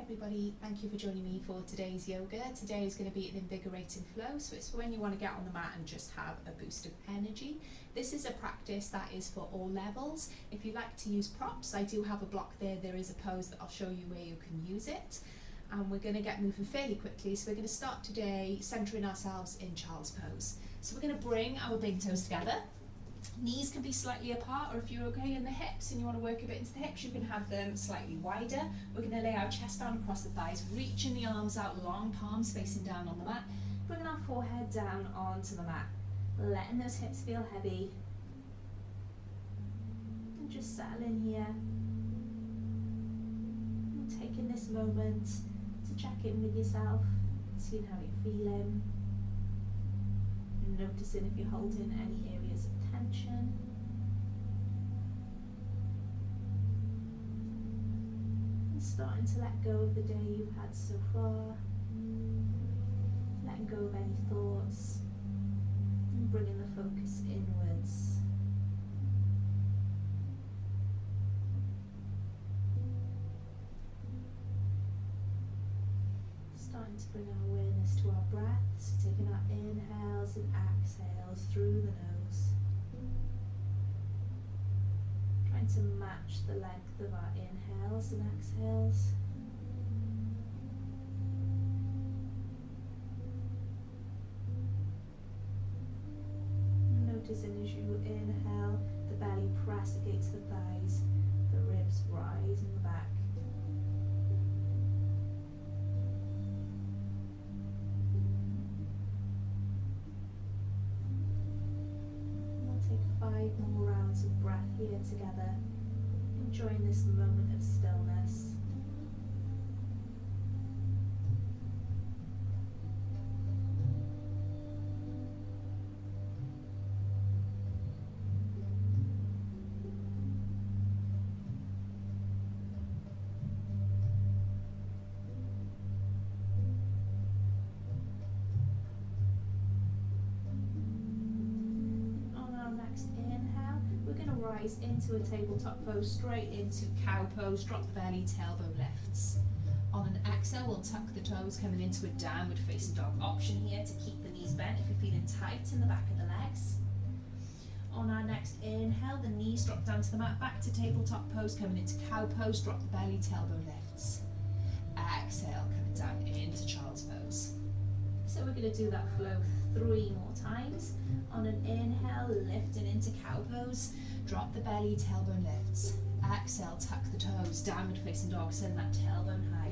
everybody, thank you for joining me for today's yoga. Today is going to be an invigorating flow, so it's when you want to get on the mat and just have a boost of energy. This is a practice that is for all levels. If you like to use props, I do have a block there. There is a pose that I'll show you where you can use it. And we're going to get moving fairly quickly, so we're going to start today centering ourselves in child's pose. So we're going to bring our big toes together. Knees can be slightly apart, or if you're okay in the hips and you want to work a bit into the hips, you can have them slightly wider. We're going to lay our chest down across the thighs, reaching the arms out, long palms facing down on the mat, bringing our forehead down onto the mat, letting those hips feel heavy, and just settle in here, and taking this moment to check in with yourself, seeing how you're feeling, and noticing if you're holding any areas of tension. And starting to let go of the day you've had so far, letting go of any thoughts, and bringing the focus inwards. Starting to bring our awareness to our breaths, taking our inhales and exhales through the nose. Trying to match the length of our inhales and exhales. Noticing as you inhale, the belly press against the thighs, the ribs rise in the back. Take 5 more rounds of breath here together, enjoying this moment of stillness. Inhale, we're going to rise into a tabletop pose, straight into cow pose, drop the belly, tailbone lifts. On an exhale, we'll tuck the toes, coming into a downward facing dog option here to keep the knees bent if you're feeling tight in the back of the legs. On our next inhale, the knees drop down to the mat, back to tabletop pose, coming into cow pose, drop the belly, tailbone lifts. Exhale, coming down into child's pose. So we're going to do that flow 3 more times. On an inhale, lifting into cow pose, drop the belly, tailbone lifts. Exhale, tuck the toes, downward facing dog, send that tailbone high.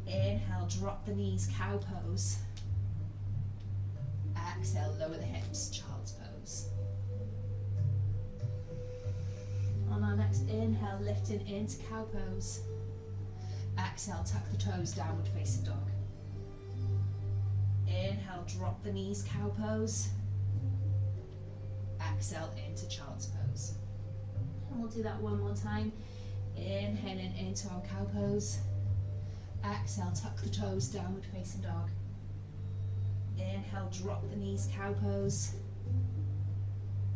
Inhale, drop the knees, cow pose. Exhale, lower the hips, child's pose. On our next inhale, lifting into cow pose. Exhale, tuck the toes, downward facing dog. Inhale, drop the knees, cow pose. Exhale into child's pose. And we'll do that 1 more time. Inhaling into our cow pose. Exhale, tuck the toes, downward facing dog. Inhale, drop the knees, cow pose.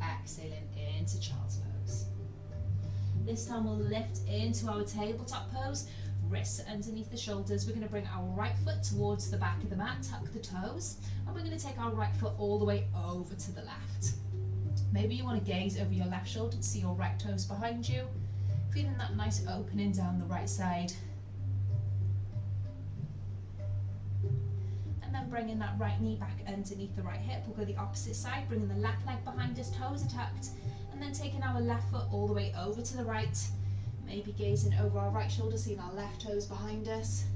Exhaling into child's pose. This time we'll lift into our tabletop pose. Wrists underneath the shoulders. We're going to bring our right foot towards the back of the mat, tuck the toes, and we're going to take our right foot all the way over to the left. Maybe you want to gaze over your left shoulder to see your right toes behind you, feeling that nice opening down the right side. And then bringing that right knee back underneath the right hip. We'll go the opposite side, bringing the left leg behind us, toes are tucked, and then taking our left foot all the way over to the right. Maybe gazing over our right shoulder, seeing our left toes behind us.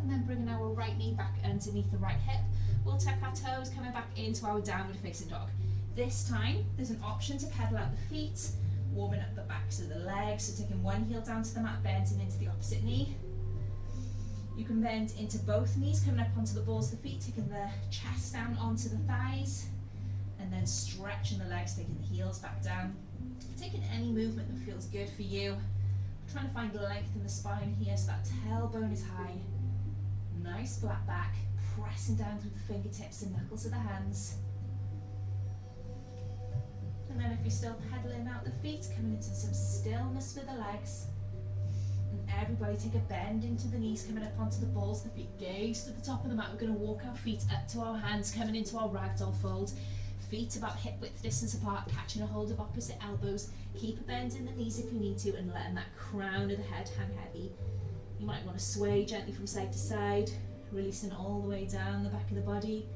And then bringing our right knee back underneath the right hip. We'll tuck our toes, coming back into our downward facing dog. This time, there's an option to pedal out the feet, warming up the backs of the legs. So taking one heel down to the mat, bending into the opposite knee. You can bend into both knees, coming up onto the balls of the feet, taking the chest down onto the thighs. And then stretching the legs, taking the heels back down. Taking any movement that feels good for you. Trying to find length in the spine here so that tailbone is high. Nice flat back, pressing down through the fingertips and knuckles of the hands. And then if you're still pedaling out out the feet, coming into some stillness with the legs. And everybody take a bend into the knees, coming up onto the balls, the feet gaze to the top of the mat. We're going to walk our feet up to our hands, coming into our ragdoll fold. Feet about hip width distance apart, catching a hold of opposite elbows. Keep a bend in the knees if you need to, and letting that crown of the head hang heavy. You might want to sway gently from side to side, releasing all the way down the back of the body.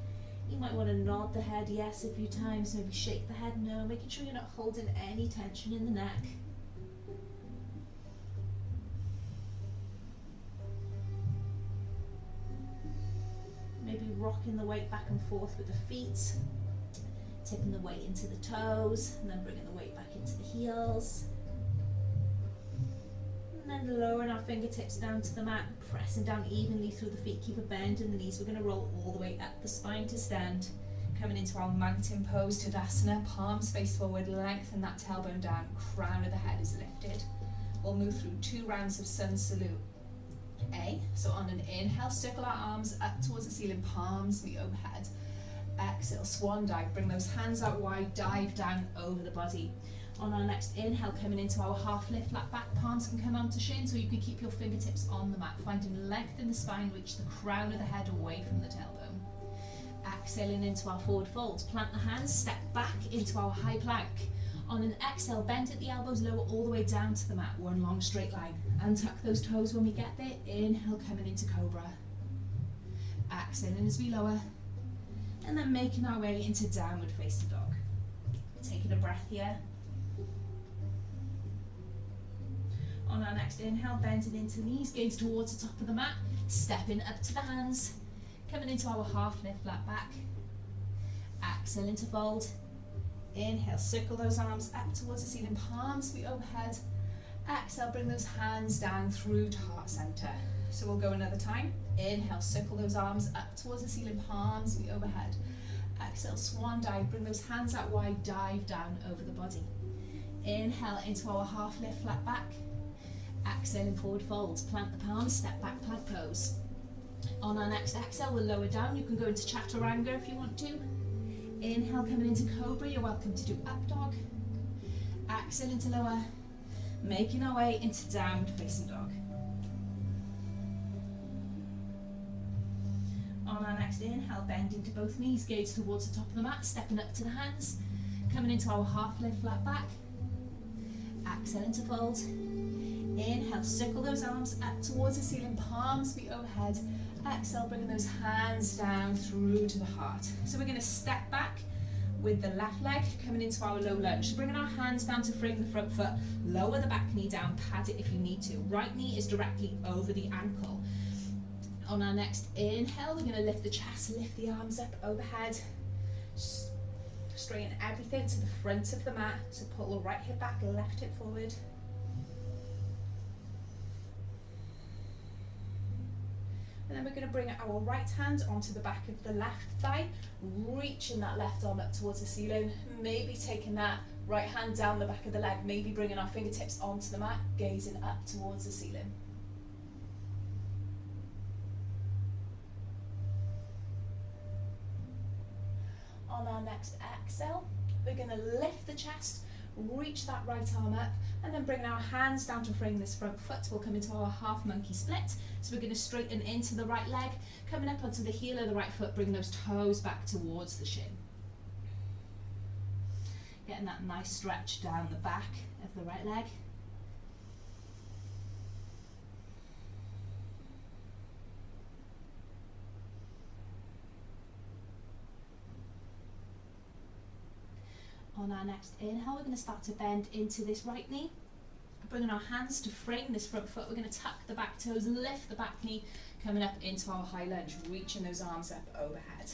You might want to nod the head yes a few times, maybe shake the head no, making sure you're not holding any tension in the neck. Maybe rocking the weight back and forth with the feet, tipping the weight into the toes, and then bringing the weight back into the heels. And then lowering our fingertips down to the mat, pressing down evenly through the feet. Keep a bend in the knees. We're going to roll all the way up the spine to stand. Coming into our mountain pose, Tadasana, palms face forward, lengthen that tailbone down, crown of the head is lifted. We'll move through 2 rounds of sun salute. So on an inhale, circle our arms up towards the ceiling, palms meet overhead. Exhale, swan dive, bring those hands out wide, dive down over the body. On our next inhale, coming into our half lift, flat back, palms can come onto shins, or you can keep your fingertips on the mat, finding length in the spine, reach the crown of the head away from the tailbone. Exhaling into our forward folds, plant the hands, step back into our high plank. On an exhale, bend at the elbows, lower all the way down to the mat, one long straight line. Untuck those toes when we get there. Inhale, coming into cobra. Exhaling as we lower. And then making our way into downward facing dog. Taking a breath here. On our next inhale, bending into the knees, gaze towards the top of the mat, stepping up to the hands, coming into our half lift, flat back. Exhale into fold. Inhale, circle those arms up towards the ceiling, palms meet overhead. Exhale, bring those hands down through to heart center. So we'll go another time. Inhale, circle those arms up towards the ceiling, palms meet overhead. Exhale, swan dive, bring those hands out wide, dive down over the body. Inhale into our half lift, flat back. Exhaling forward folds, plant the palms, step back, plank pose. On our next exhale, we'll lower down. You can go into chaturanga if you want to. Inhale, coming into cobra, you're welcome to do up dog. Exhale into lower, making our way into downward facing dog. On our next inhale, bend into both knees, gaze towards the top of the mat, stepping up to the hands, coming into our half lift, flat back. Exhale into fold. Inhale, circle those arms up towards the ceiling, palms meet overhead. Exhale, bringing those hands down through to the heart. So we're going to step back with the left leg, coming into our low lunge. So bringing our hands down to frame the front foot, lower the back knee down, pad it if you need to. Right knee is directly over the ankle. On our next inhale, we're going to lift the chest, lift the arms up overhead. Straighten everything to the front of the mat. So pull the right hip back, left hip forward. And then we're going to bring our right hand onto the back of the left thigh, reaching that left arm up towards the ceiling, maybe taking that right hand down the back of the leg, maybe bringing our fingertips onto the mat, gazing up towards the ceiling. On our next exhale, we're going to lift the chest, reach that right arm up, and then bring our hands down to frame this front foot. We'll come into our half monkey split. So we're going to straighten into the right leg, coming up onto the heel of the right foot, bring those toes back towards the shin. Getting that nice stretch down the back of the right leg. On our next inhale, we're going to start to bend into this right knee. Bringing our hands to frame this front foot, we're going to tuck the back toes, lift the back knee, coming up into our high lunge, reaching those arms up overhead.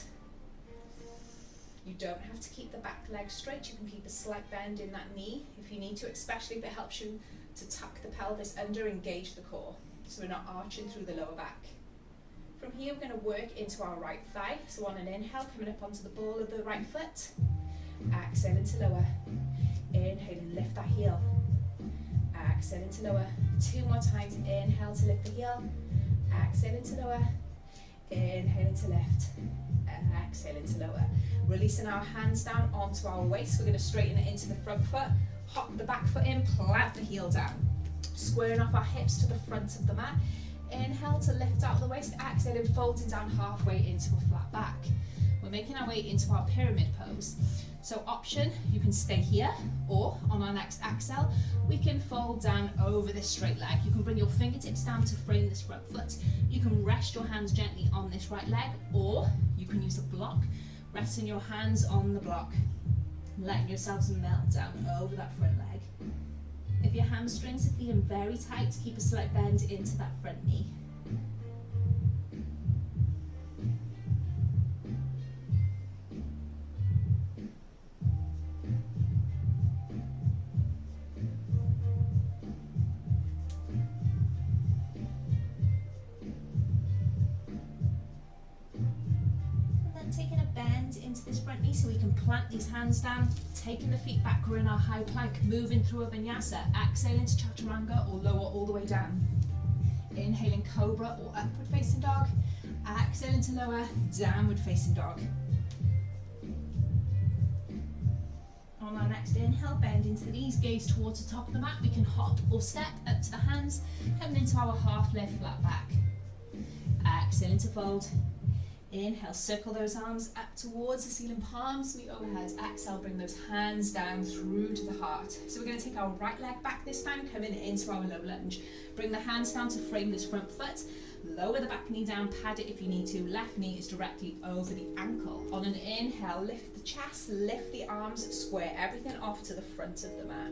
You don't have to keep the back leg straight, you can keep a slight bend in that knee if you need to, especially if it helps you to tuck the pelvis under, engage the core, so we're not arching through the lower back. From here, we're going to work into our right thigh, so on an inhale, coming up onto the ball of the right foot. Exhale into lower. Inhale and lift that heel. Exhale into lower. 2 more times. Inhale to lift the heel. Exhale into lower. Inhale into lift. Exhale into lower. Releasing our hands down onto our waist. We're going to straighten it into the front foot. hop the back foot in, plant the heel down. Squaring off our hips to the front of the mat. Inhale to lift out the waist, exhaling, folding down halfway into a flat back. We're making our way into our pyramid pose. So option, you can stay here, or on our next exhale, we can fold down over this straight leg. You can bring your fingertips down to frame this front foot. You can rest your hands gently on this right leg, or you can use a block, resting your hands on the block, letting yourselves melt down over that front leg. If your hamstrings are feeling very tight, keep a slight bend into that front knee. Taking a bend into this front knee so we can plant these hands down, taking the feet back, we're in our high plank, moving through a vinyasa, exhaling to chaturanga or lower all the way down. Inhaling cobra or upward facing dog, exhaling to lower, downward facing dog. On our next inhale, bend into the knees, gaze towards the top of the mat. We can hop or step up to the hands, coming into our half lift, flat back. Exhaling to fold. Inhale, circle those arms up towards the ceiling, palms meet overhead. Exhale, bring those hands down through to the heart. So we're going to take our right leg back this time, coming into our low lunge. Bring the hands down to frame this front foot. Lower the back knee down, pad it if you need to. Left knee is directly over the ankle. On an inhale, lift the chest, lift the arms, square everything off to the front of the mat.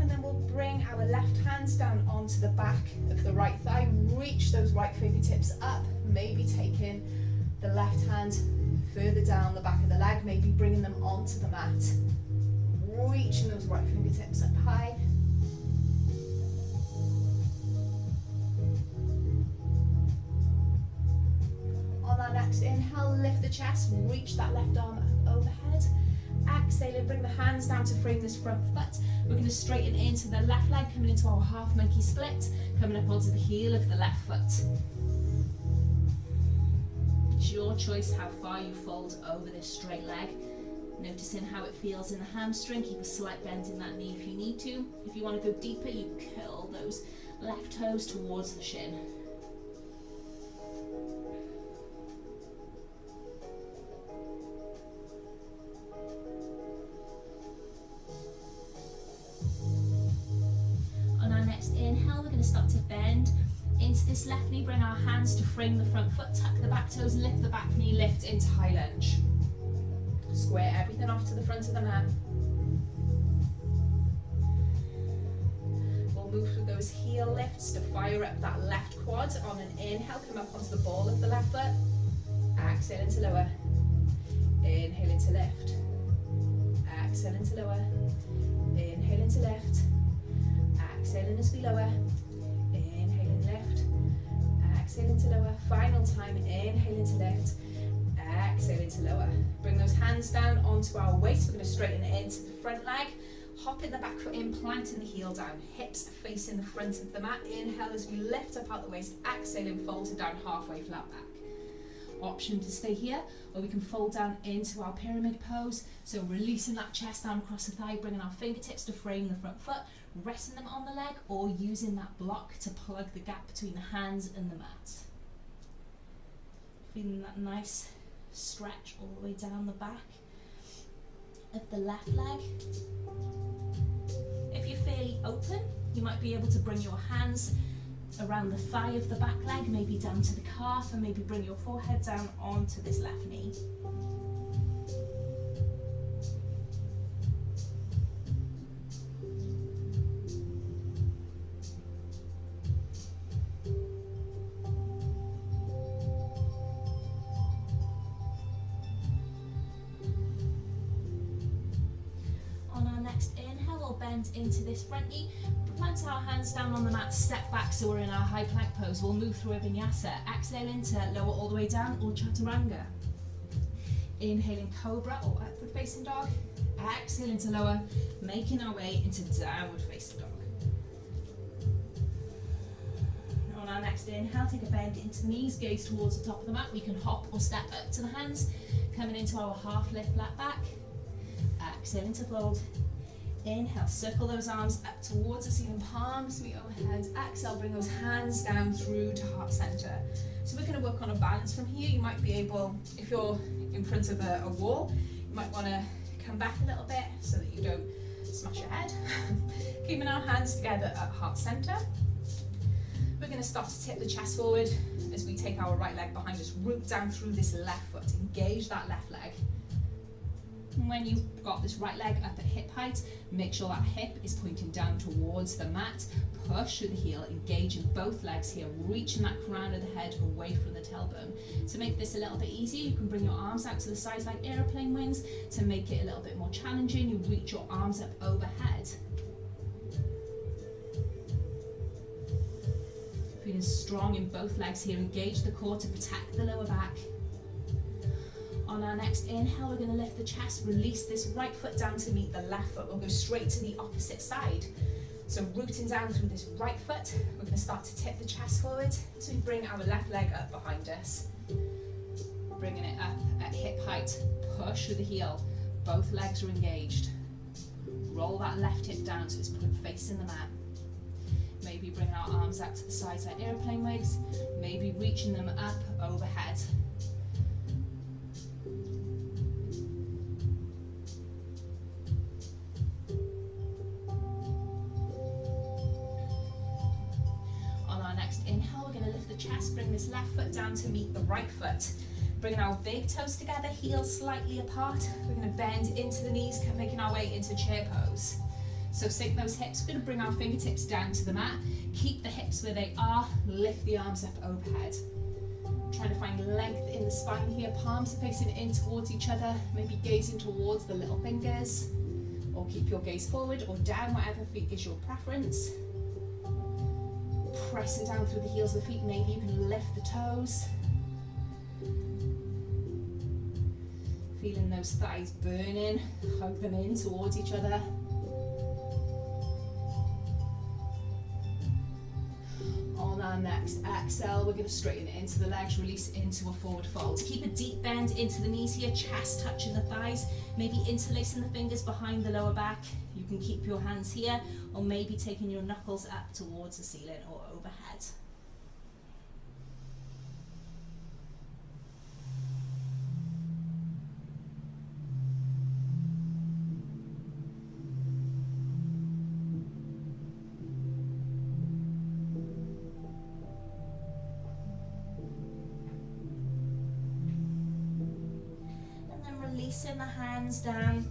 And then we'll bring our left hands down onto the back of the right thigh. Reach those right fingertips up, maybe taking the left hand further down the back of the leg, maybe bringing them onto the mat. Reaching those right fingertips up high. On our next inhale, lift the chest, reach that left arm up overhead. Exhaling, bring the hands down to frame this front foot. We're going to straighten into the left leg, coming into our half monkey split, coming up onto the heel of the left foot. It's your choice how far you fold over this straight leg. Noticing how it feels in the hamstring, keep a slight bend in that knee if you need to. If you want to go deeper, you curl those left toes towards the shin. Inhale, we're going to start to bend into this left knee, bring our hands to frame the front foot, tuck the back toes, lift the back knee, lift into high lunge. Square everything off to the front of the mat. We'll move through those heel lifts to fire up that left quad. On an inhale, come up onto the ball of the left foot. Exhale into lower. Inhale into lift. Exhale into lower. Inhale into lift. Exhaling as we lower, inhaling lift, exhaling to lower, final time, inhaling to lift, exhaling to lower. Bring those hands down onto our waist, we're going to straighten it into the front leg, hopping the back foot in, planting the heel down, hips facing the front of the mat, inhale as we lift up out the waist, exhaling, folding down halfway flat back. Option to stay here, or we can fold down into our pyramid pose, so releasing that chest down across the thigh, bringing our fingertips to frame the front foot, resting them on the leg, or using that block to plug the gap between the hands and the mat. Feeling that nice stretch all the way down the back of the left leg. If you're fairly open, you might be able to bring your hands around the thigh of the back leg, maybe down to the calf, and maybe bring your forehead down onto this left knee. On our next inhale, we'll bend into this front knee. Plant our hands down on the mat, step back so we're in our high plank pose. We'll move through a vinyasa. Exhale into lower all the way down or chaturanga. Inhaling cobra or upward facing dog. Exhale into lower, making our way into downward facing dog. On our next inhale, take a bend into the knees, gaze towards the top of the mat. We can hop or step up to the hands, coming into our half lift, flat back. Exhale into fold. Inhale, circle those arms up towards the ceiling, palms meet overhead. Exhale, bring those hands down through to heart center. So we're going to work on a balance from here. You might be able, if you're in front of a wall, you might want to come back a little bit so that you don't smash your head. Keeping our hands together at heart center. We're going to start to tip the chest forward as we take our right leg behind us, root down through this left foot, engage that left leg. And when you've got this right leg up at hip height, make sure that hip is pointing down towards the mat. Push through the heel, engaging both legs here, reaching that crown of the head away from the tailbone. To make this a little bit easier, you can bring your arms out to the sides like aeroplane wings. To make it a little bit more challenging, you reach your arms up overhead. Feeling strong in both legs here, engage the core to protect the lower back. On our next inhale, we're going to lift the chest, release this right foot down to meet the left foot. We'll go straight to the opposite side. So rooting down through this right foot, we're going to start to tip the chest forward. So we bring our left leg up behind us. Bringing it up at hip height, push through the heel. Both legs are engaged. Roll that left hip down so it's facing the mat. Maybe bring our arms out to the sides like airplane wings. Maybe reaching them up overhead. Inhale, we're going to lift the chest, bring this left foot down to meet the right foot. Bringing our big toes together, heels slightly apart. We're going to bend into the knees, making our way into chair pose. So sink those hips, we're going to bring our fingertips down to the mat. Keep the hips where they are, lift the arms up overhead. Trying to find length in the spine here, palms facing in towards each other, maybe gazing towards the little fingers, or keep your gaze forward or down, whatever is your preference. Pressing down through the heels of the feet, maybe you can lift the toes. Feeling those thighs burning, hug them in towards each other. On our next exhale, we're going to straighten it into the legs, release into a forward fold. Keep a deep bend into the knees here, chest touching the thighs, maybe interlacing the fingers behind the lower back. You can keep your hands here, or maybe taking your knuckles up towards the ceiling or overhead. Releasing the hands down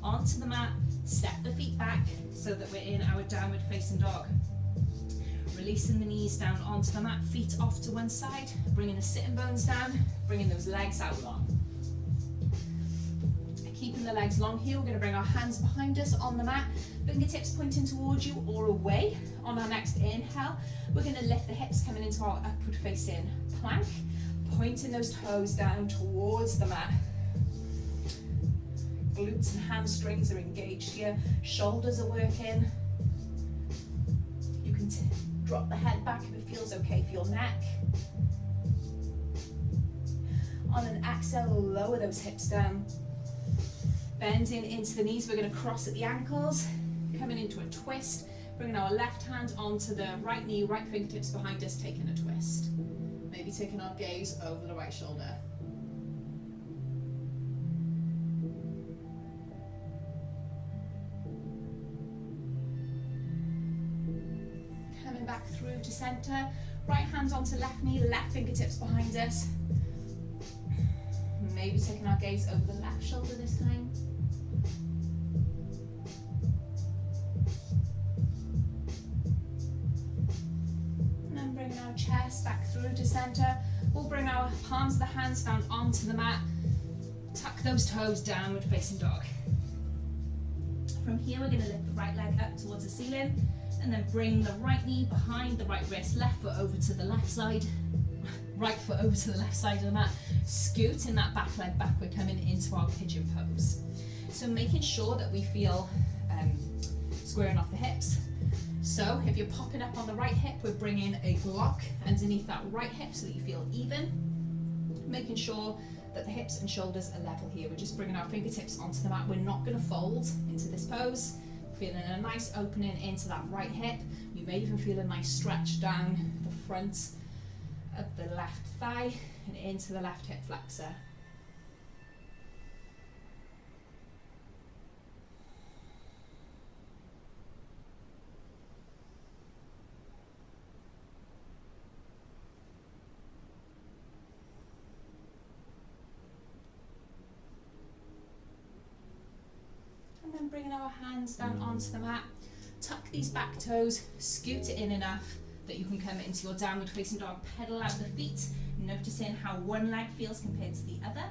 onto the mat, step the feet back so that we're in our downward facing dog. Releasing the knees down onto the mat, feet off to one side, bringing the sitting bones down, bringing those legs out long. Keeping the legs long here, we're going to bring our hands behind us on the mat, fingertips pointing towards you or away. On our next inhale, we're going to lift the hips coming into our upward facing plank, pointing those toes down towards the mat. Glutes and hamstrings are engaged here, shoulders are working. You can drop the head back if it feels okay for your neck. On an exhale, lower those hips down. Bending into the knees, we're going to cross at the ankles, coming into a twist, bringing our left hand onto the right knee, right fingertips behind us, taking a twist. Maybe taking our gaze over the right shoulder. Back through to center, right hand onto left knee, left fingertips behind us. Maybe taking our gaze over the left shoulder this time. And then bringing our chest back through to center. We'll bring our palms of the hands down onto the mat. Tuck those toes, downward facing dog. From here, we're going to lift the right leg up towards the ceiling. And then bring the right knee behind the right wrist, left foot over to the left side, right foot over to the left side of the mat. Scooting that back leg back, we're coming into our pigeon pose. So making sure that we feel squaring off the hips. So if you're popping up on the right hip, we're bringing a block underneath that right hip so that you feel even, making sure that the hips and shoulders are level here. We're just bringing our fingertips onto the mat. We're not going to fold into this pose. Feeling a nice opening into that right hip. You may even feel a nice stretch down the front of the left thigh and into the left hip flexor. And then bringing our hands down onto the mat. Tuck these back toes, scoot it in enough that you can come into your downward facing dog. Pedal out the feet, noticing how one leg feels compared to the other.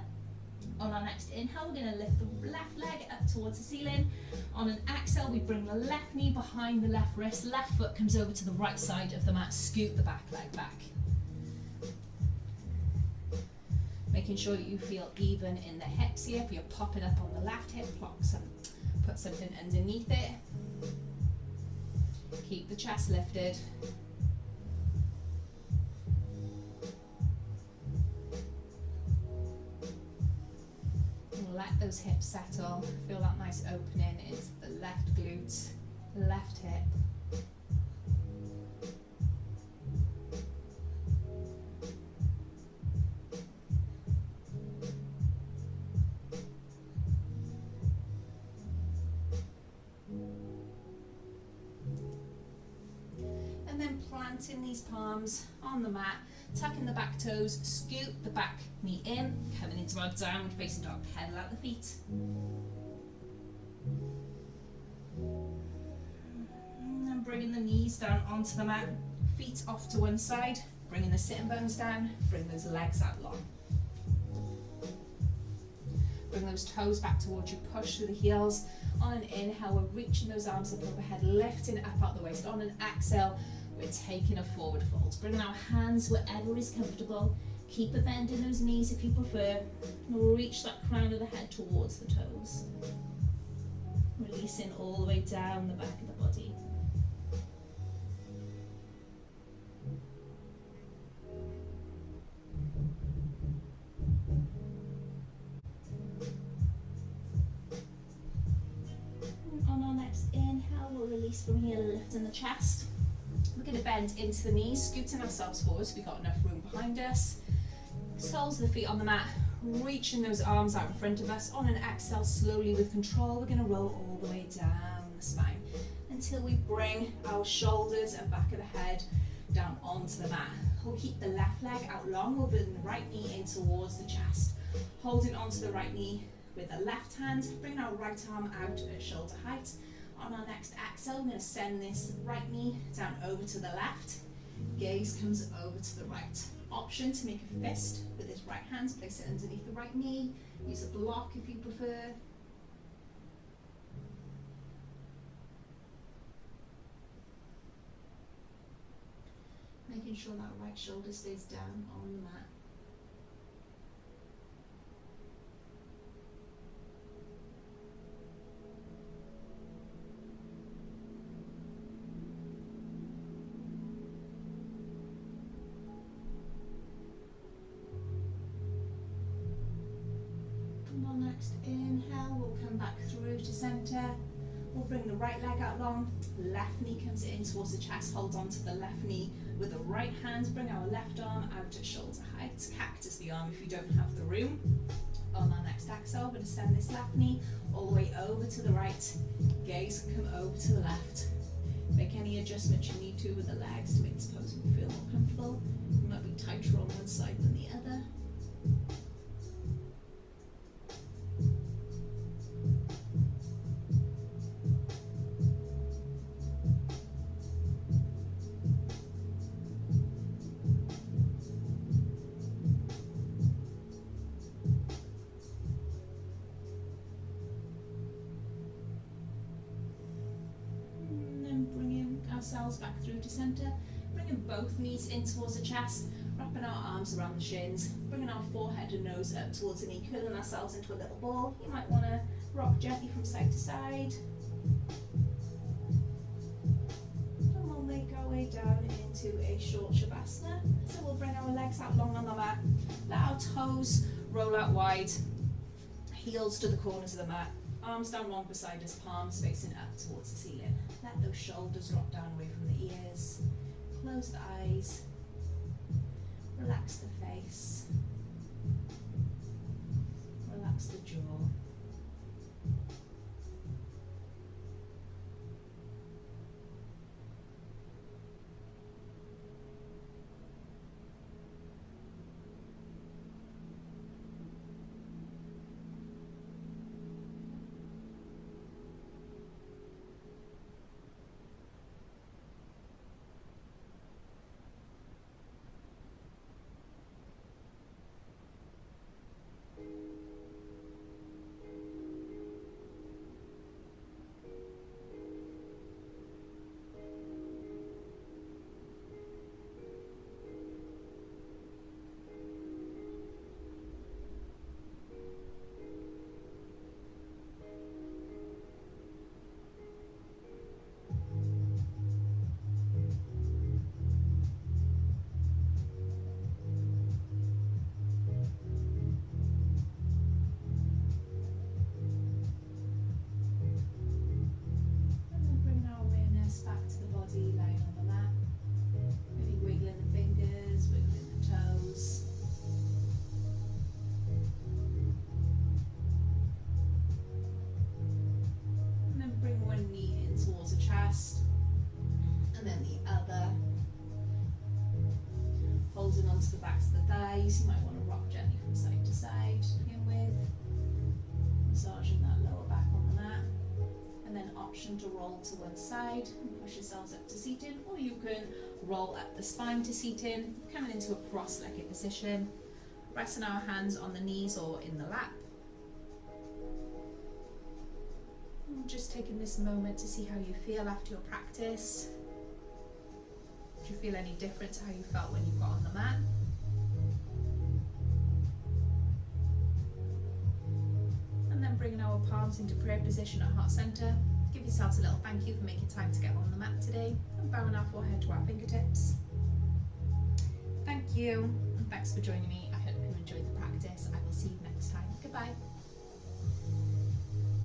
On our next inhale, we're going to lift the left leg up towards the ceiling. On an exhale, we bring the left knee behind the left wrist, left foot comes over to the right side of the mat, scoot the back leg back. Making sure that you feel even in the hips here. If you're popping up on the left hip, put something underneath it. Keep the chest lifted. Let those hips settle. Feel that nice opening into the left glute, left hip. And then planting these palms on the mat, tucking the back toes, scoot the back knee in, coming into our downward facing dog, pedal out the feet. And then bringing the knees down onto the mat, feet off to one side, bringing the sitting bones down, bring those legs out long. Bring those toes back towards you, push through the heels. On an inhale, we're reaching those arms up overhead, lifting up out the waist. On an exhale, we're taking a forward fold. Bringing our hands wherever is comfortable. Keep a bend in those knees if you prefer. Reach that crown of the head towards the toes. Releasing all the way down the back of the body. On our next inhale, we'll release from here, lifting the chest. We're going to bend into the knees, scooting ourselves forward so we've got enough room behind us. Soles of the feet on the mat, reaching those arms out in front of us. On an exhale, slowly with control, we're going to roll all the way down the spine until we bring our shoulders and back of the head down onto the mat. We'll keep the left leg out long, we'll bring the right knee in towards the chest. Holding onto the right knee with the left hand, bring our right arm out at shoulder height. On our next exhale, we're going to send this right knee down over to the left. Gaze comes over to the right. Option to make a fist with this right hand, place it underneath the right knee. Use a block if you prefer. Making sure that right shoulder stays down on the mat. Next inhale, we'll come back through to center. We'll bring the right leg out long, left knee comes in towards the chest, hold on to the left knee with the right hand, bring our left arm out at shoulder height, cactus the arm if you don't have the room. On our next exhale, we're going to send this left knee all the way over to the right, gaze can come over to the left. Make any adjustments you need to with the legs to make this pose feel more comfortable. You might be tighter on one side than the other. Ourselves back through to center, bringing both knees in towards the chest, wrapping our arms around the shins, bringing our forehead and nose up towards the knee, curling ourselves into a little ball. You might want to rock gently from side to side. way down into a short shavasana. So we'll bring our legs out long on the mat, let our toes roll out wide, heels to the corners of the mat, arms down one beside us, palms facing up towards the ceiling. Let those shoulders drop down away from the ears, close the eyes, relax the face, relax the jaw. Back to the body, lying on the mat, maybe wiggling the fingers, wiggling the toes. And then bring one knee in towards the chest, and then the other. Holding onto the backs of the thighs, you might want to rock gently from side to side to begin with. Massaging that lower back on the mat. And then option to roll to one side and push yourselves up to seated, or you can roll up the spine to seated, coming into a cross-legged position, resting our hands on the knees or in the lap. And just taking this moment to see how you feel after your practice. Do you feel any different to how you felt when you got on the mat? And then bringing our palms into prayer position at heart center. Give yourselves a little thank you for making time to get on the mat today, and bowing our forehead to our fingertips. Thank you, and thanks for joining me. I hope you enjoyed the practice. I will see you next time. Goodbye.